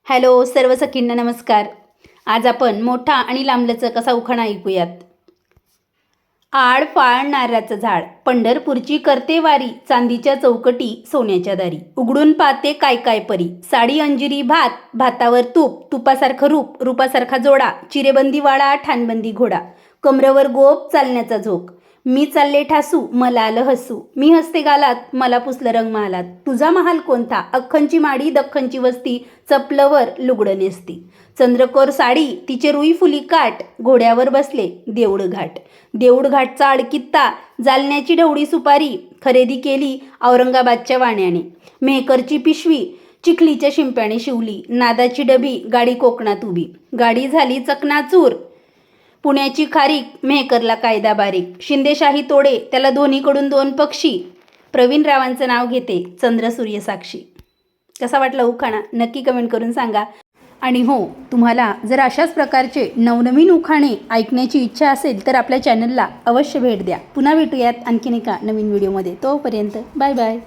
Hello सर्व सखींना नमस्कार. आज आपण मोठा आणि लांबलचक असा उखाणा ऐकूयात. आड फाळ नारळाचं झाड, पंढरपूरची करते वारी, चांदीच्या चौकटी सोन्याच्या दारी. उघडून पाहते काय काय परी, साडी अंजिरी भात, भातावर तूप, तुपासारखं रूप, रूपासारखा जोडा, चिरेबंदी वाळा, ठाणबंदी घोडा, कमरेवर गोप, चालण्याचा झोक. मी चालले ठासू, मला आलं हसू, मी हसते गालात, मला पुसलं रंग महालात. तुझा महाल कोणता, अख्खनची माडी, दख्खनची वस्ती, चपलवर लुगडं नेसती. चंद्रकोर साडी, तिचे रुई फुली काठ, घोड्यावर बसले देऊळ घाट. देऊळ घाटचा अडकित्ता, जालन्याची ढवळी सुपारी, खरेदी केली औरंगाबादच्या वाण्याने. मेहकरची पिशवी, चिखलीच्या शिंप्याने शिवली, नादाची डबी, गाडी कोकणात उभी. गाडी झाली चकनाचूर, पुण्याची खारीक, मेहकरला कायदा बारीक. शिंदेशाही तोडे, त्याला दोन्हीकडून दोन पक्षी. प्रवीण रावांचं नाव घेते, चंद्र सूर्य साक्षी. कसा वाटला उखाणा नक्की कमेंट करून सांगा. आणि हो, तुम्हाला जर अशाच प्रकारचे नवनवीन उखाणे ऐकण्याची इच्छा असेल तर आपल्या चॅनलला अवश्य भेट द्या. पुन्हा भेटूयात आणखीन एका नवीन व्हिडिओमध्ये. तोपर्यंत बाय बाय.